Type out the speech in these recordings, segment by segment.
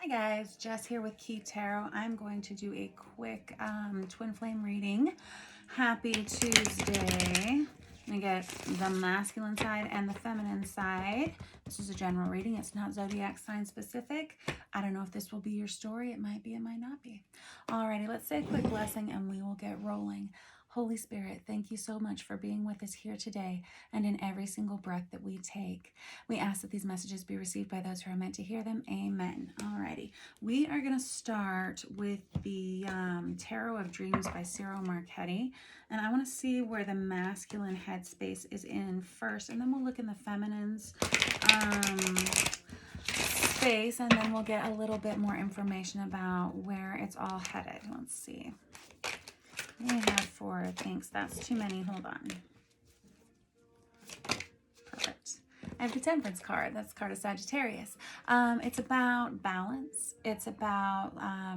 Hi guys, Jess here with Key Tarot. I'm going to do a quick twin flame reading. Happy Tuesday. I'm going to get the masculine side and the feminine side. This is a general reading. It's not zodiac sign specific. I don't know if this will be your story. It might be, it might not be. Alrighty, let's say a quick blessing and we will get rolling. Holy Spirit, thank you so much for being with us here today and in every single breath that we take. We ask that these messages be received by those who are meant to hear them. Amen. Alrighty. We are going to start with the Tarot of Dreams by Cyril Marchetti. And I want to see where the masculine headspace is in first. And then we'll look in the feminine's space. And then we'll get a little bit more information about where it's all headed. Let's see. We have 4 things. That's too many. Hold on. Perfect. I have the Temperance card. That's the card of Sagittarius. It's about balance. It's about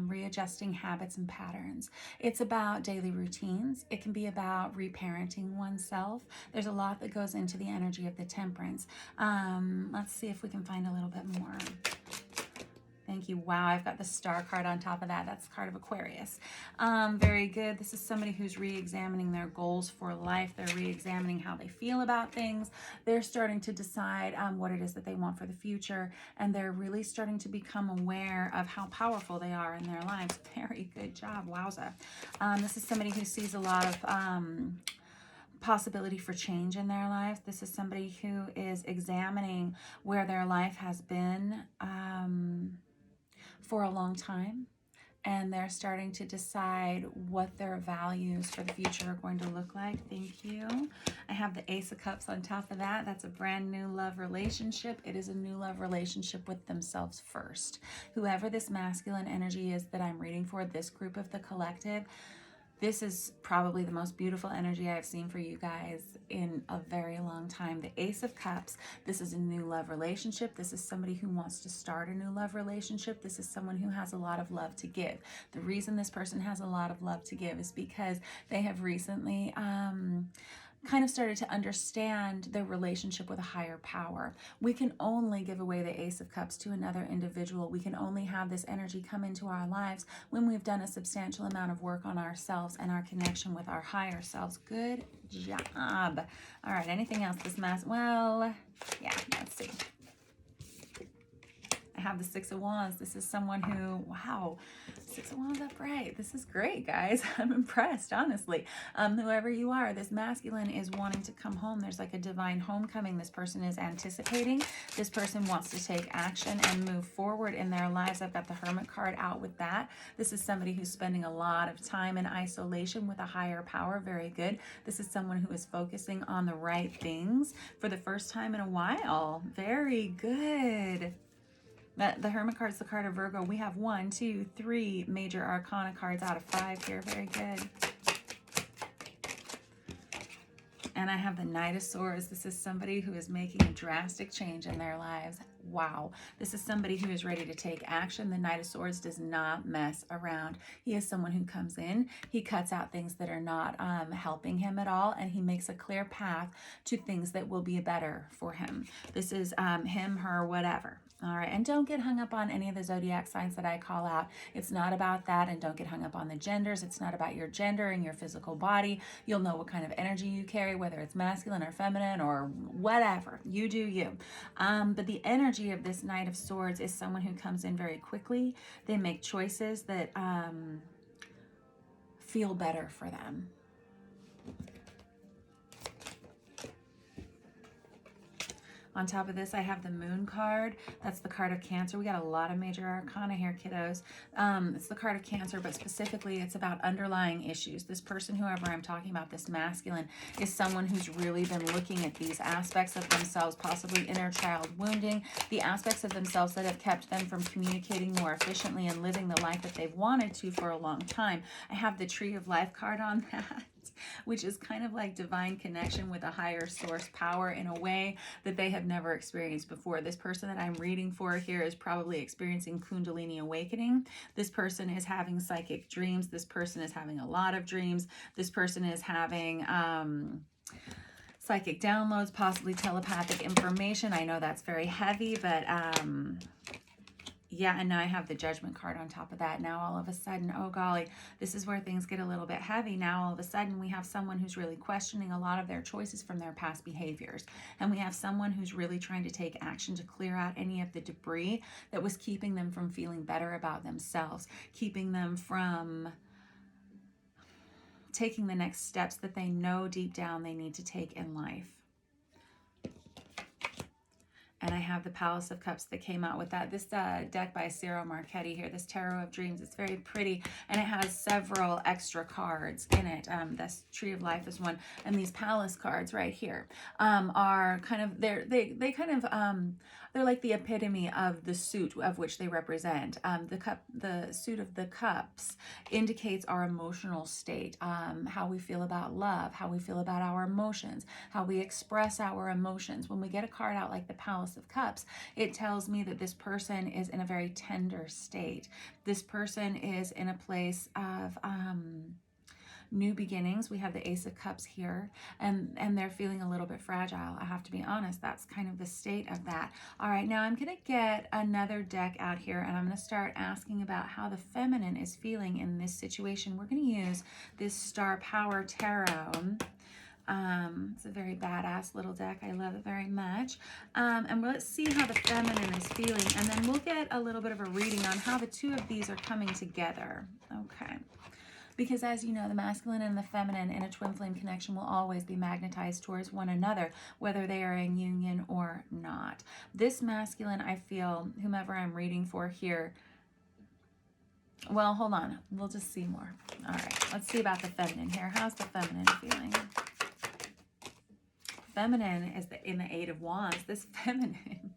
readjusting habits and patterns. It's about daily routines. It can be about reparenting oneself. There's a lot that goes into the energy of the Temperance. Let's see if we can find a little bit more. Thank you. Wow, I've got the Star card on top of that. That's the card of Aquarius. Very good. This is somebody who's re-examining their goals for life. They're re-examining how they feel about things. They're starting to decide what it is that they want for the future. And they're really starting to become aware of how powerful they are in their lives. Very good job. Wowza. This is somebody who sees a lot of possibility for change in their life. This is somebody who is examining where their life has been for a long time, and they're starting to decide what their values for the future are going to look like. Thank you. I have the Ace of Cups on top of that. That's a brand new love relationship. It is a new love relationship with themselves first. Whoever this masculine energy is that I'm reading for, this group of the collective, this is probably the most beautiful energy I've seen for you guys in a very long time. The Ace of Cups, this is a new love relationship. This is somebody who wants to start a new love relationship. This is someone who has a lot of love to give. The reason this person has a lot of love to give is because they have recently kind of started to understand their relationship with a higher power. We can only give away the Ace of Cups to another individual. We can only have this energy come into our lives when we've done a substantial amount of work on ourselves and our connection with our higher selves. Good job. All right, anything else this well, yeah, let's see. I have the Six of Wands. This is someone who, wow, Six of Wands upright. This is great, guys. I'm impressed, honestly. Whoever you are, this masculine is wanting to come home. There's like a divine homecoming this person is anticipating. This person wants to take action and move forward in their lives. I've got the Hermit card out with that. This is somebody who's spending a lot of time in isolation with a higher power. Very good. This is someone who is focusing on the right things for the first time in a while. Very good. The Hermit card is the card of Virgo. We have 1, 2, 3 major arcana cards out of 5 here. Very good. And I have the Knight of Swords. This is somebody who is making a drastic change in their lives. Wow. This is somebody who is ready to take action. The Knight of Swords does not mess around. He is someone who comes in, he cuts out things that are not helping him at all, and he makes a clear path to things that will be better for him. This is him, her, whatever. All right, and don't get hung up on any of the zodiac signs that I call out. It's not about that, and don't get hung up on the genders. It's not about your gender and your physical body. You'll know what kind of energy you carry, whether it's masculine or feminine or whatever. You do you. But the energy of this Knight of Swords is someone who comes in very quickly. They make choices that feel better for them. On top of this, I have the Moon card. That's the card of Cancer. We got a lot of major arcana here, kiddos. It's the card of Cancer, but specifically it's about underlying issues. This person, whoever I'm talking about, this masculine, is someone who's really been looking at these aspects of themselves, possibly inner child wounding, the aspects of themselves that have kept them from communicating more efficiently and living the life that they've wanted to for a long time. I have the Tree of Life card on that, which is kind of like divine connection with a higher source power in a way that they have never experienced before. This person that I'm reading for here is probably experiencing Kundalini awakening. This person is having psychic dreams. This person is having a lot of dreams. This person is having psychic downloads, possibly telepathic information. I know that's very heavy, but Yeah, and now I have the Judgment card on top of that. Now all of a sudden, oh golly, this is where things get a little bit heavy. Now all of a sudden we have someone who's really questioning a lot of their choices from their past behaviors. And we have someone who's really trying to take action to clear out any of the debris that was keeping them from feeling better about themselves, keeping them from taking the next steps that they know deep down they need to take in life. And I have the Palace of Cups that came out with that. This deck by Ciro Marchetti here, this Tarot of Dreams, it's very pretty. And it has several extra cards in it. This Tree of Life is one. And these Palace cards right here are kind of, they're like the epitome of the suit of which they represent. The suit of the cups indicates our emotional state, how we feel about love, how we feel about our emotions, how we express our emotions. When we get a card out like the Palace of Cups, it tells me that this person is in a very tender state. This person is in a place of new beginnings. We have the Ace of Cups here, and they're feeling a little bit fragile. I have to be honest, that's kind of the state of that. All right, now I'm going to get another deck out here, and I'm going to start asking about how the feminine is feeling in this situation. We're going to use this Star Power Tarot. It's a very badass little deck. I love it very much. And let's see how the feminine is feeling, and then we'll get a little bit of a reading on how the two of these are coming together. Okay. Because as you know, the masculine and the feminine in a twin flame connection will always be magnetized towards one another, whether they are in union or not. This masculine, I feel, whomever I'm reading for here, well, hold on. We'll just see more. All right, let's see about the feminine here. How's the feminine feeling? Feminine is in the Eight of Wands. This feminine,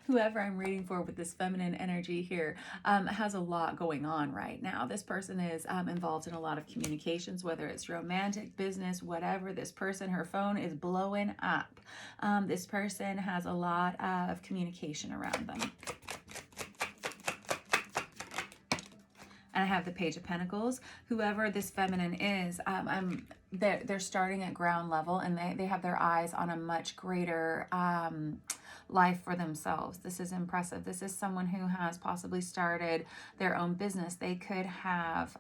whoever I'm reading for with this feminine energy here, has a lot going on right now. This person is involved in a lot of communications, whether it's romantic, business, whatever. This person, her phone is blowing up. This person has a lot of communication around them. And I have the Page of Pentacles. Whoever this feminine is, they're starting at ground level, and they have their eyes on a much greater life for themselves. This is impressive. This is someone who has possibly started their own business. They could have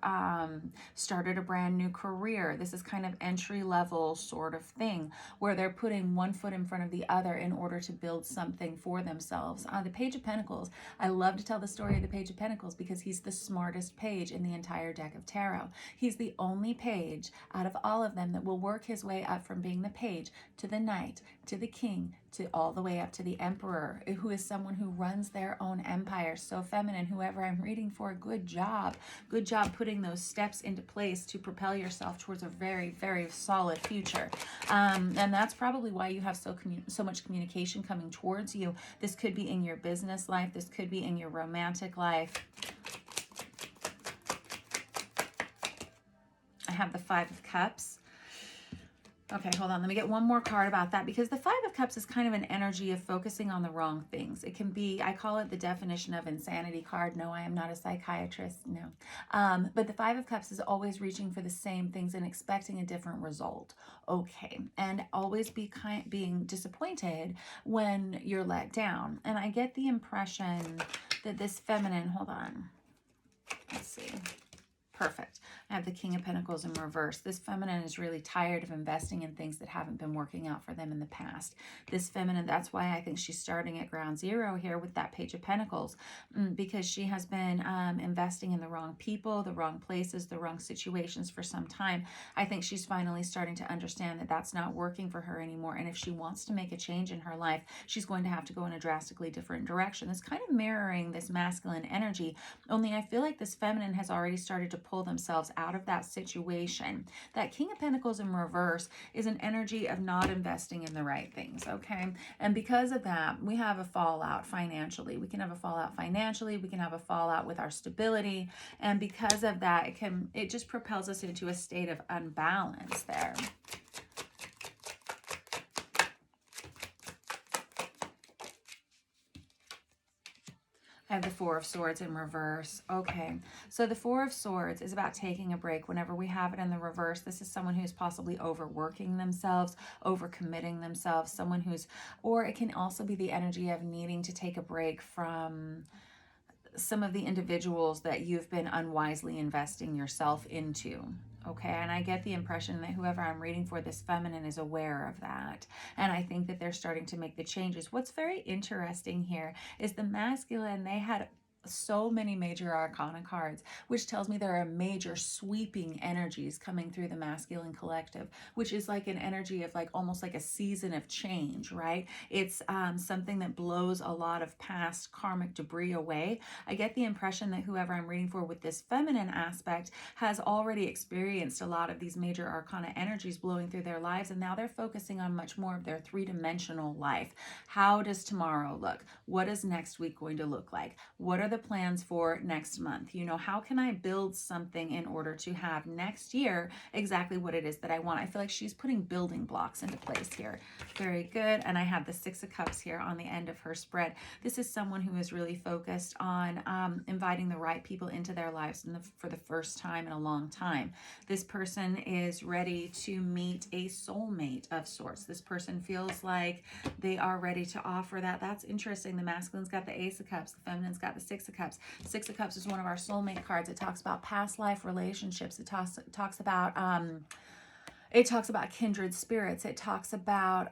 started a brand new career. This is kind of entry level sort of thing where they're putting one foot in front of the other in order to build something for themselves. The Page of Pentacles, I love to tell the story of the Page of Pentacles because he's the smartest page in the entire deck of tarot. He's the only page out of all of them that will work his way up from being the page to the knight, to the king, to all the way up to the emperor, who is someone who runs their own empire. So feminine, whoever I'm reading for, good job. Good job putting those steps into place to propel yourself towards a very, very solid future. And that's probably why you have so much communication coming towards you. This could be in your business life. This could be in your romantic life. I have the Five of Cups. Okay, hold on. Let me get one more card about that, because the Five of Cups is kind of an energy of focusing on the wrong things. It can be, I call it the definition of insanity card. No, I am not a psychiatrist. No. But the Five of Cups is always reaching for the same things and expecting a different result. Okay. And always being disappointed when you're let down. And I get the impression that this feminine, hold on. Let's see. Perfect. I have the King of Pentacles in reverse. This feminine is really tired of investing in things that haven't been working out for them in the past. This feminine, that's why I think she's starting at ground zero here with that Page of Pentacles, because she has been investing in the wrong people, the wrong places, the wrong situations for some time. I think she's finally starting to understand that that's not working for her anymore. And if she wants to make a change in her life, she's going to have to go in a drastically different direction. It's kind of mirroring this masculine energy, only I feel like this feminine has already started to pull themselves out of that situation. That King of Pentacles in reverse is an energy of not investing in the right things, okay? And because of that, we have a fallout financially. We can have a fallout financially. We can have a fallout with our stability. And because of that, it just propels us into a state of unbalance there. I have the Four of Swords in reverse. Okay, so the Four of Swords is about taking a break. Whenever we have it in the reverse, this is someone who's possibly overworking themselves, overcommitting themselves, or it can also be the energy of needing to take a break from some of the individuals that you've been unwisely investing yourself into. Okay, and I get the impression that whoever I'm reading for, this feminine, is aware of that. And I think that they're starting to make the changes. What's very interesting here is the masculine, they had so many major arcana cards, which tells me there are major sweeping energies coming through the masculine collective, which is like an energy of like almost like a season of change, right? It's something that blows a lot of past karmic debris away. I get the impression that whoever I'm reading for with this feminine aspect has already experienced a lot of these major arcana energies blowing through their lives, and now they're focusing on much more of their three-dimensional life. How does tomorrow look? What is next week going to look like? What are the plans for next month? You know, how can I build something in order to have next year exactly what it is that I want? I feel like she's putting building blocks into place here. Very good. And I have the Six of Cups here on the end of her spread. This is someone who is really focused on inviting the right people into their lives for the first time in a long time. This person is ready to meet a soulmate of sorts. This person feels like they are ready to offer that. That's interesting. The masculine's got the Ace of Cups. The feminine's got the Six of Cups. Six of Cups is one of our soulmate cards. It talks about past life relationships. It talks about kindred spirits. It talks about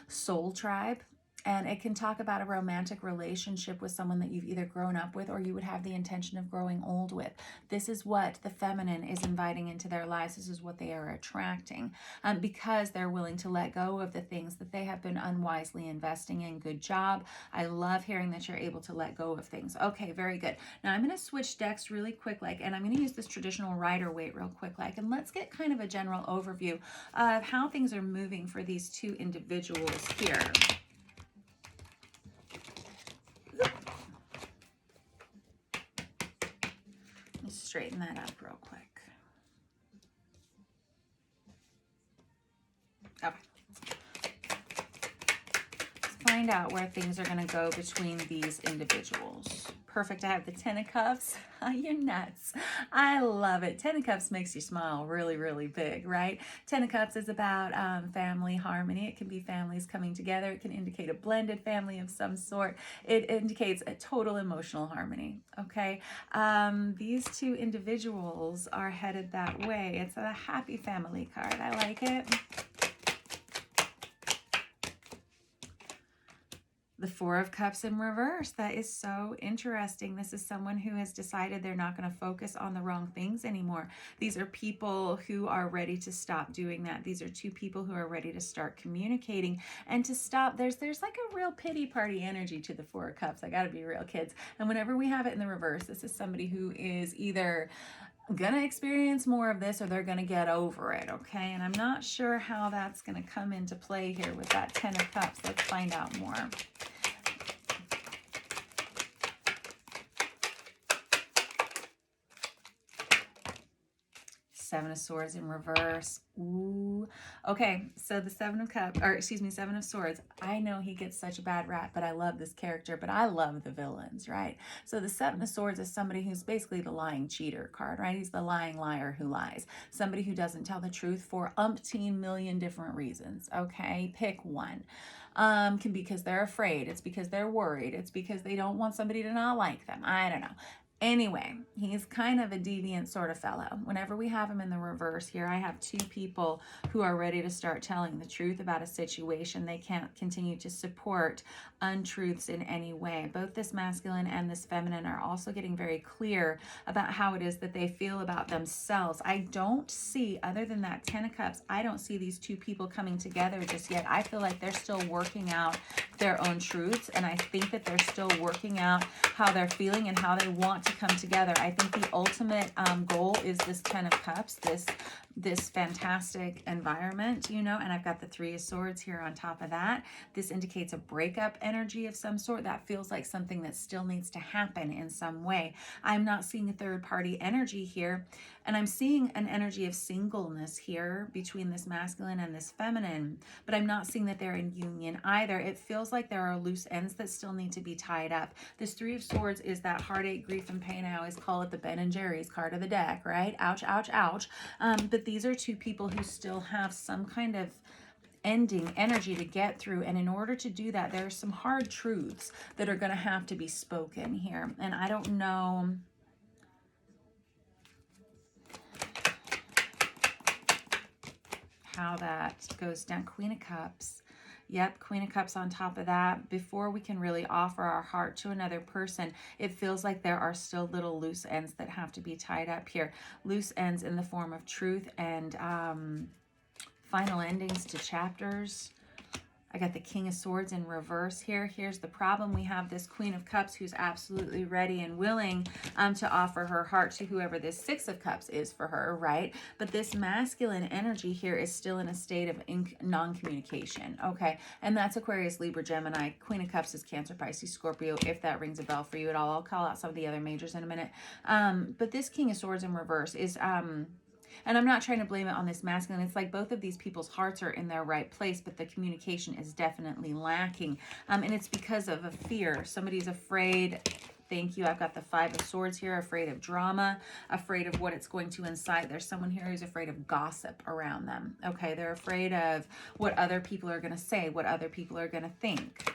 soul tribe. And it can talk about a romantic relationship with someone that you've either grown up with or you would have the intention of growing old with. This is what the feminine is inviting into their lives. This is what they are attracting because they're willing to let go of the things that they have been unwisely investing in. Good job. I love hearing that you're able to let go of things. Okay, very good. Now I'm going to switch decks really quick, and I'm going to use this traditional Rider-Waite real quick, and let's get kind of a general overview of how things are moving for these two individuals here. Straighten that up real quick. Okay. Let's find out where things are going to go between these individuals. Perfect. I have the Ten of Cups. You're nuts. I love it. Ten of Cups makes you smile really, really big, right? Ten of Cups is about family harmony. It can be families coming together. It can indicate a blended family of some sort. It indicates a total emotional harmony, okay? These two individuals are headed that way. It's a happy family card. I like it. The Four of Cups in reverse. That is so interesting. This is someone who has decided they're not going to focus on the wrong things anymore. These are people who are ready to stop doing that. These are two people who are ready to start communicating and to stop. There's like a real pity party energy to the Four of Cups. I got to be real, kids. And whenever we have it in the reverse, this is somebody who is either gonna experience more of this or they're gonna get over it, okay? And I'm not sure how that's gonna come into play here with that Ten of Cups. Let's find out more. Seven of Swords in reverse. Ooh. Okay, so the Seven of Swords. I know he gets such a bad rap, but I love this character, but I love the villains, right? So the Seven of Swords is somebody who's basically the lying cheater card, right? He's the lying liar who lies. Somebody who doesn't tell the truth for umpteen million different reasons, okay? Pick one. Can be because they're afraid. It's because they're worried. It's because they don't want somebody to not like them. I don't know. Anyway, he's kind of a deviant sort of fellow. Whenever we have him in the reverse here, I have two people who are ready to start telling the truth about a situation. They can't continue to support untruths in any way. Both this masculine and this feminine are also getting very clear about how it is that they feel about themselves. I don't see, other than that Ten of Cups, I don't see these two people coming together just yet. I feel like they're still working out their own truths, and I think that they're still working out how they're feeling and how they want to come together. I think the ultimate goal is this Ten of Cups, this fantastic environment, you know, and I've got the Three of Swords here on top of that. This indicates a breakup energy of some sort. That feels like something that still needs to happen in some way. I'm not seeing a third party energy here, and I'm seeing an energy of singleness here between this masculine and this feminine, but I'm not seeing that they're in union either. It feels like there are loose ends that still need to be tied up. This Three of Swords is that heartache, grief, and pain. I always call it the Ben and Jerry's card of the deck, right? Ouch, ouch, ouch. But these are two people who still have some kind of ending energy to get through. And in order to do that, there are some hard truths that are going to have to be spoken here. And I don't know how that goes down. Queen of Cups. Yep, Queen of Cups on top of that. Before we can really offer our heart to another person, it feels like there are still little loose ends that have to be tied up here. Loose ends in the form of truth and final endings to chapters. I got the King of Swords in reverse here. Here's the problem. We have this Queen of Cups who's absolutely ready and willing to offer her heart to whoever this Six of Cups is for her, right? But this masculine energy here is still in a state of non-communication, okay? And that's Aquarius, Libra, Gemini. Queen of Cups is Cancer, Pisces, Scorpio, if that rings a bell for you at all. I'll call out some of the other majors in a minute. But this King of Swords in reverse is... and I'm not trying to blame it on this masculine. It's like both of these people's hearts are in their right place, but the communication is definitely lacking. And it's because of a fear. Somebody's afraid. Thank you. I've got the Five of Swords here, afraid of drama, afraid of what it's going to incite. There's someone here who's afraid of gossip around them. Okay, they're afraid of what other people are going to say, what other people are going to think.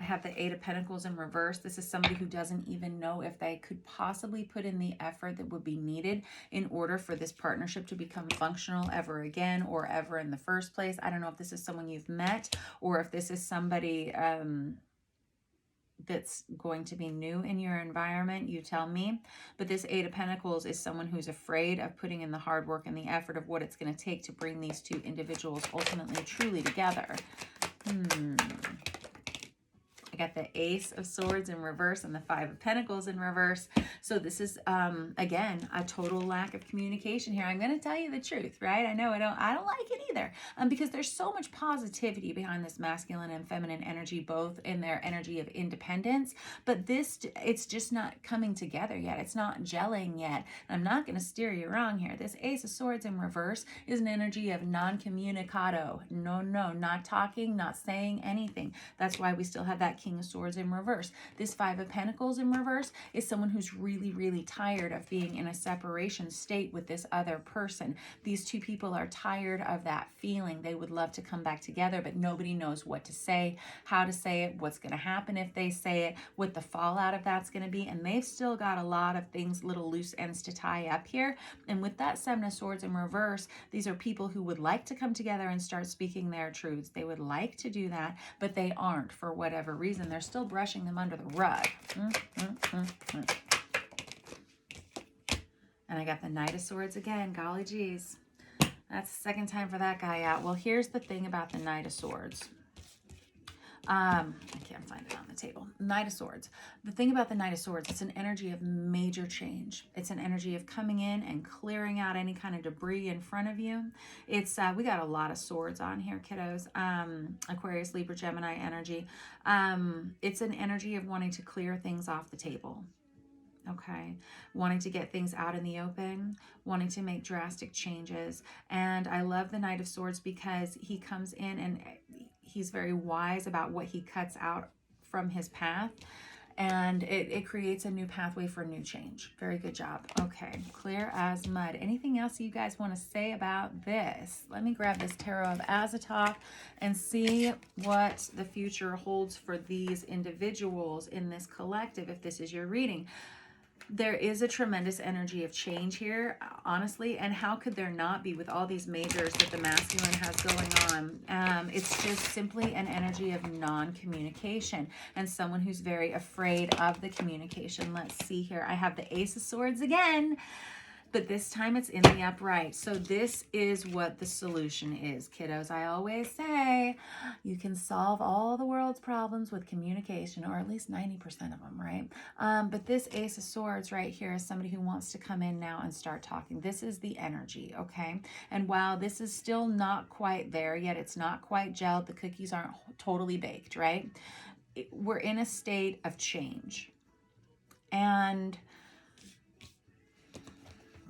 Have the Eight of Pentacles in reverse. This is somebody who doesn't even know if they could possibly put in the effort that would be needed in order for this partnership to become functional ever again or ever in the first place. I don't know if this is someone you've met or if this is somebody that's going to be new in your environment, you tell me. But this Eight of Pentacles is someone who's afraid of putting in the hard work and the effort of what it's going to take to bring these two individuals ultimately truly together. I got the Ace of Swords in reverse and the Five of Pentacles in reverse. So this is, again, a total lack of communication here. I'm going to tell you the truth, right? I know I don't like it either, because there's so much positivity behind this masculine and feminine energy, both in their energy of independence, but it's just not coming together yet. It's not gelling yet. I'm not going to steer you wrong here. This Ace of Swords in reverse is an energy of non-communicado. No, not talking, not saying anything. That's why we still have that King of Swords in reverse. This Five of Pentacles in reverse is someone who's really, really tired of being in a separation state with this other person. These two people are tired of that feeling. They would love to come back together, but nobody knows what to say, how to say it, what's going to happen if they say it, what the fallout of that's going to be. And they've still got a lot of things, little loose ends to tie up here. And with that Seven of Swords in reverse, these are people who would like to come together and start speaking their truths. They would like to do that, but they aren't for whatever reason. They're still brushing them under the rug. And I got the Knight of Swords again. Golly geez. That's the second time for that guy out. Well, here's the thing about the Knight of Swords. I can't find it on the table. Knight of Swords. The thing about the Knight of Swords, it's an energy of major change. It's an energy of coming in and clearing out any kind of debris in front of you. It's we got a lot of swords on here, kiddos. Aquarius, Libra, Gemini energy. It's an energy of wanting to clear things off the table. Okay, wanting to get things out in the open, wanting to make drastic changes. And I love the Knight of Swords because he comes in and he's very wise about what he cuts out from his path. And it creates a new pathway for new change. Very good job. Okay, clear as mud. Anything else you guys want to say about this? Let me grab this Tarot of Azathoth and see what the future holds for these individuals in this collective, if this is your reading. There is a tremendous energy of change here, honestly, and how could there not be with all these majors that the masculine has going on? It's just simply an energy of non-communication and someone who's very afraid of the communication. Let's see here. I have the Ace of Swords again, but this time it's in the upright. So this is what the solution is, kiddos. I always say you can solve all the world's problems with communication, or at least 90% of them, right? But this Ace of Swords right here is somebody who wants to come in now and start talking. This is the energy, okay? And while this is still not quite there yet, it's not quite gelled, the cookies aren't totally baked, right? We're in a state of change. And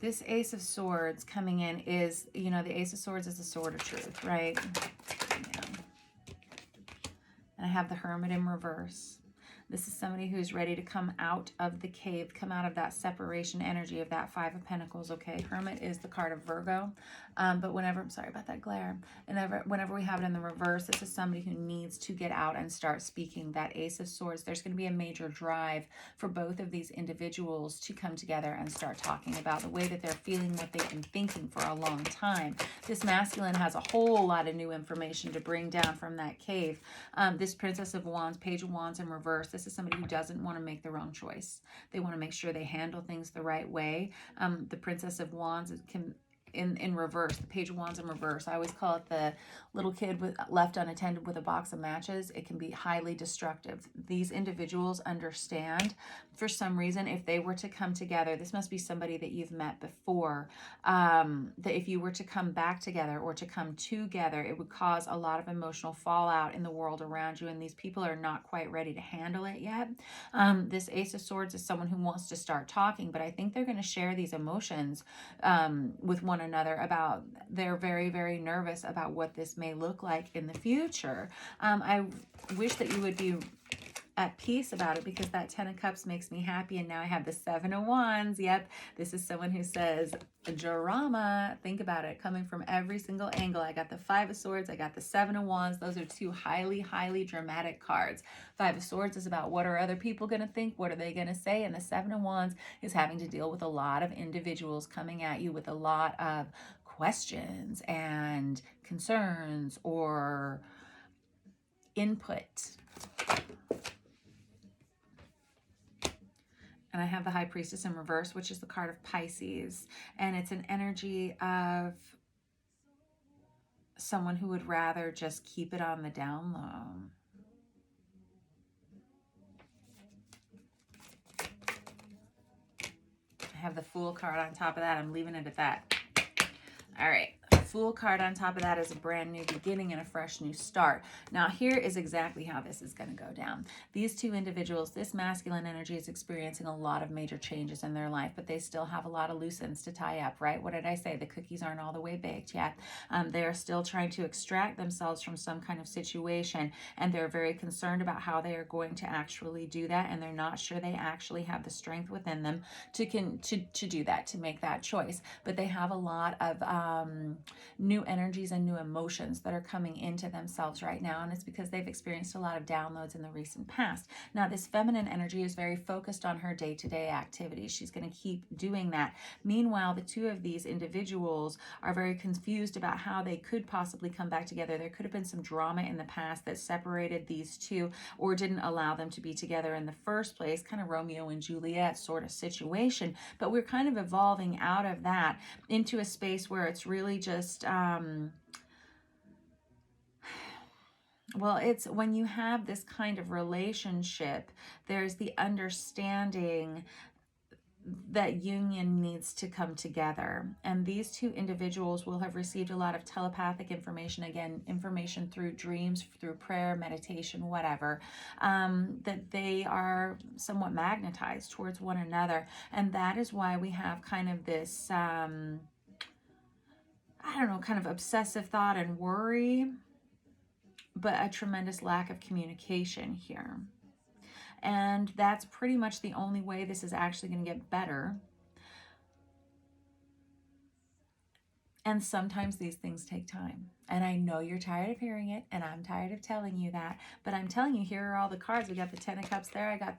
this Ace of Swords coming in is, you know, the Ace of Swords is the sword of truth, right? Yeah. And I have the Hermit in reverse. This is somebody who's ready to come out of the cave, come out of that separation energy of that Five of Pentacles, okay? Hermit is the card of Virgo. But whenever, I'm sorry about that glare, whenever we have it in the reverse, this is somebody who needs to get out and start speaking. That Ace of Swords, there's going to be a major drive for both of these individuals to come together and start talking about the way that they're feeling, what they've been thinking for a long time. This masculine has a whole lot of new information to bring down from that cave. This Princess of Wands, Page of Wands in reverse, this is somebody who doesn't want to make the wrong choice. They want to make sure they handle things the right way. The Princess of Wands can, in reverse, the Page of Wands in reverse, I always call it the little kid left unattended with a box of matches. It can be highly destructive. These individuals understand, for some reason, if they were to come together, this must be somebody that you've met before, that if you were to come back together or to come together, it would cause a lot of emotional fallout in the world around you, and these people are not quite ready to handle it yet. This Ace of Swords is someone who wants to start talking, but I think they're going to share these emotions with one another about, they're very, very nervous about what this may look like in the future. I wish that you would be at peace about it, because that Ten of Cups makes me happy. And now I have the Seven of Wands. Yep, this is someone who says drama. Think about it, coming from every single angle. I got the Five of Swords, I got the Seven of Wands. Those are two highly, highly dramatic cards. Five of Swords is about what are other people going to think, what are they going to say, and the Seven of Wands is having to deal with a lot of individuals coming at you with a lot of questions and concerns or input. And I have the High Priestess in reverse, which is the card of Pisces. And it's an energy of someone who would rather just keep it on the down low. I have the Fool card on top of that. I'm leaving it at that. All right. Fool card on top of that is a brand new beginning and a fresh new start. Now here is exactly how this is going to go down. These two individuals, this masculine energy is experiencing a lot of major changes in their life, but they still have a lot of loose ends to tie up, right? What did I say? The cookies aren't all the way baked yet. They are still trying to extract themselves from some kind of situation, and they're very concerned about how they are going to actually do that, and they're not sure they actually have the strength within them to do that, to make that choice. But they have a lot of new energies and new emotions that are coming into themselves right now, and it's because they've experienced a lot of downloads in the recent past. Now this feminine energy is very focused on her day-to-day activities. She's going to keep doing that. Meanwhile, the two of these individuals are very confused about how they could possibly come back together. There could have been some drama in the past that separated these two or didn't allow them to be together in the first place, kind of Romeo and Juliet sort of situation. But we're kind of evolving out of that into a space where it's really just well, it's when you have this kind of relationship, there's the understanding that union needs to come together, and these two individuals will have received a lot of telepathic information, again, information through dreams, through prayer, meditation, whatever, that they are somewhat magnetized towards one another. And that is why we have kind of this I don't know, kind of obsessive thought and worry, but a tremendous lack of communication here. And that's pretty much the only way this is actually going to get better. And sometimes these things take time. And I know you're tired of hearing it, and I'm tired of telling you that. But I'm telling you, here are all the cards. We got the Ten of Cups there. I got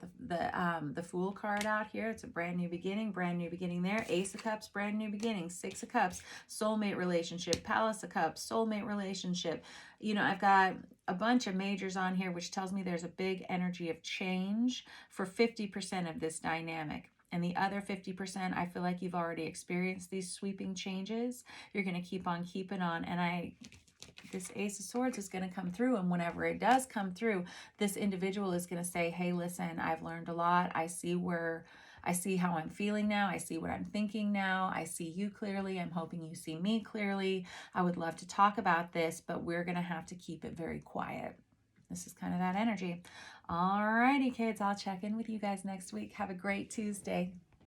the Fool card out here. It's a brand new beginning there. Ace of Cups, brand new beginning. Six of Cups, soulmate relationship. Palace of Cups, soulmate relationship. You know, I've got a bunch of majors on here, which tells me there's a big energy of change for 50% of this dynamic. And the other 50%, I feel like you've already experienced these sweeping changes. You're going to keep on keeping on. And this Ace of Swords is going to come through. And whenever it does come through, this individual is going to say, hey, listen, I've learned a lot. I see how I'm feeling now. I see what I'm thinking now. I see you clearly. I'm hoping you see me clearly. I would love to talk about this, but we're going to have to keep it very quiet. This is kind of that energy. All righty, kids. I'll check in with you guys next week. Have a great Tuesday.